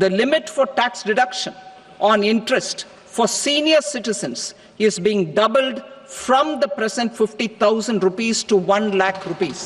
The limit for tax deduction on interest for senior citizens is being doubled from the present 50,000 rupees to 1 lakh rupees.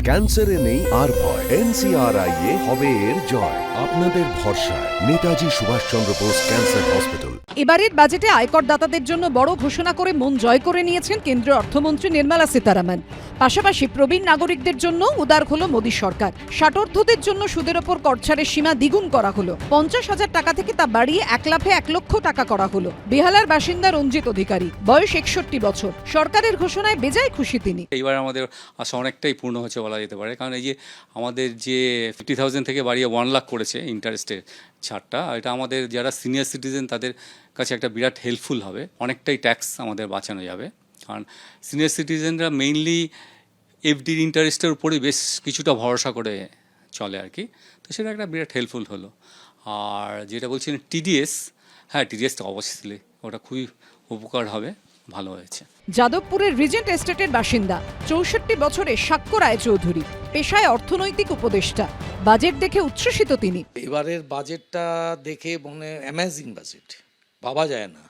ক্যান্সারে নেই আর ভয়, NCRI হবে এর জয়। আপনাদের ভরসায় নেতাজি সুভাষচন্দ্র বোস ক্যান্সার হসপিটাল। এবারের বাজেটে আয়কর দাতাদের জন্য বড় ঘোষণা করে মন জয় করে নিয়েছেন কেন্দ্রীয় অর্থমন্ত্রী নির্মলা সীতারামন। পাশাপাশি প্রবীণ নাগরিকদের জন্য উদার হলো মোদী সরকার। ষাটোর্ধ্বদের জন্য সুদের ওপর করছাড়ের সীমা দ্বিগুণ করা হলো। 50,000 টাকা থেকে তা বাড়িয়ে 1 লাফে 1 লক্ষ টাকা করা হলো। বেহালার বাসিন্দা রঞ্জিত অধিকারী, বয়স 61 বছর। সরকারের ঘোষণায় বেজায় খুশি তিনি। এইবার আমাদের আশা অনেকটাই পূর্ণ হচ্ছে বলা যেতে পারে, কারণ এই যে আমাদের যে 50,000 থেকে বাড়িয়ে 1 লাখ করেছে ইন্টারেস্টের ছাড়টা, এটা আমাদের যারা সিনিয়র সিটিজেন তাদের কাছে একটা বিরাট হেল্পফুল হবে। অনেকটাই ট্যাক্স আমাদের বাঁচানো যাবে, কারণ সিনিয়র সিটিজেনরা মেইনলি এফডির ইন্টারেস্টের উপরেই বেশ কিছুটা ভরসা করে চলে আর কি, তো সেটা একটা বিরাট হেল্পফুল হলো। আর যেটা বলছেন টিডিএস, হ্যাঁ টিডিএসটা অবশ্যই ওটা খুবই উপকার হবে, ভালো হয়েছে। যাদবপুরের রিজেন্ট এস্টেটের বাসিন্দা 64 বছরের সাক্ষ্য রায়চৌধুরী, পেশায় অর্থনৈতিক উপদেষ্টা। বাজেট দেখে উচ্ছ্বসিত তিনি। এবারের বাজেটটা দেখে মনে অ্যামেজিং বাজেট, ভাবা যায় না।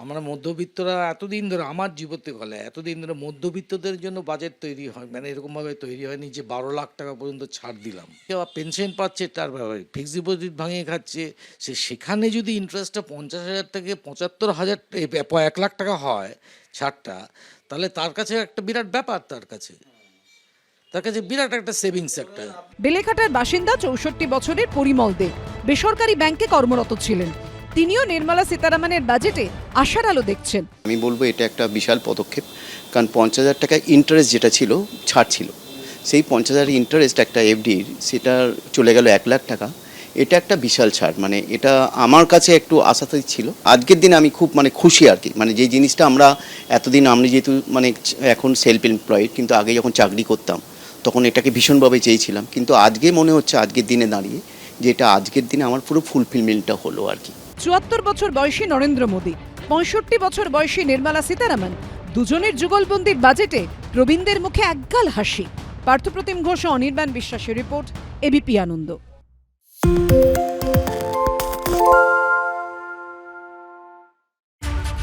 আমরা মধ্যবিত্তরা এতদিন ধরে, আমার জীবতে বলে এতদিন ধরে মধ্যবিত্তদের জন্য বাজেট তৈরি হয়, মানে এরকমভাবে তৈরি হয়নি যে 12 লাখ টাকা পর্যন্ত ছাড় দিলাম। কেউ পেনশন পাচ্ছে, তার ফিক্সড ডিপোজিট ভাঙিয়ে খাচ্ছে, সেখানে যদি ইন্টারেস্টটা 50,000 থেকে 75,000 1 লাখ টাকা হয় ছাড়টা, তাহলে তার কাছে একটা বিরাট ব্যাপার, তার কাছে বিরাট একটা সেভিংস একটা। বেলেঘাটার বাসিন্দা 64 বছরের পরিমল দে বেসরকারি ব্যাংকে কর্মরত ছিলেন। তিনিও নির্মলা সীতারামনের বাজেটে আশার আলো দেখছেন। আমি বলবো এটা একটা বিশাল পদক্ষেপ, কারণ 50,000 টাকা ইন্টারেস্ট যেটা ছিল, ছাড় ছিল, সেই 50,000 ইন্টারেস্ট একটা এফডির সেটা চলে গেল 1 লাখ টাকা। এটা একটা বিশাল ছাড়, মানে এটা আমার কাছে একটু আশাতীত ছিল। আজকের দিনে আমি খুব খুশি আর কি, যে জিনিসটা আমরা এতদিন, আমি যেহেতু এখন সেলফ এমপ্লয়েড, কিন্তু আগে যখন চাকরি করতাম তখন এটাকে ভীষণভাবে চেয়েছিলাম, কিন্তু আজকে মনে হচ্ছে আজকের দিনে দাঁড়িয়ে যে এটা আজকের দিনে আমার পুরো ফুলফিলমেন্টটা হলো আর কি। 74 বছর বয়সী নরেন্দ্র মোদী, 65 বছর বয়সী নির্মলা সীতারামন, দুজনের যুগলবন্দি বাজেটে প্রবীণদের মুখে একগাল হাসি। পার্থপ্রতিম ঘোষ, অনির্বাণ বিশ্বাসের রিপোর্ট, এবিপি আনন্দ।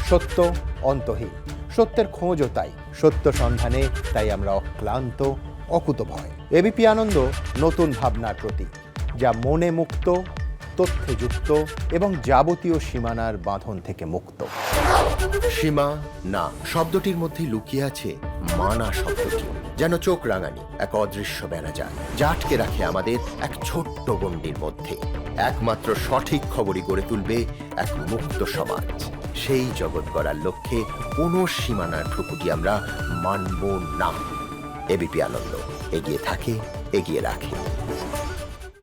সত্য অন্তহীন, সত্যের খোঁজও তাই, সত্য সন্ধানে তাই আমরা অক্লান্ত, অকুতভয়। এবিপি আনন্দ নতুন ভাবনার প্রতীক, যা মনে মুক্ত, তথ্যে যুক্ত এবং যাবতীয় সীমানার বাঁধন থেকে মুক্ত। সীমা না শব্দটির মধ্যে লুকিয়ে আছে মানা শব্দটি, যেন চোখ রাঙানি এক অদৃশ্য বেড়াজাল, যা আটকে রাখে আমাদের এক ছোট্ট গণ্ডির মধ্যে। একমাত্র সঠিক খবরই গড়ে তুলবে এক মুক্ত সমাজ। সেই জগৎ গড়ার লক্ষ্যে কোনো সীমানার ঠুকুটি আমরা মানব না। এবিপি আনন্দ এগিয়ে থাকে, এগিয়ে রাখে।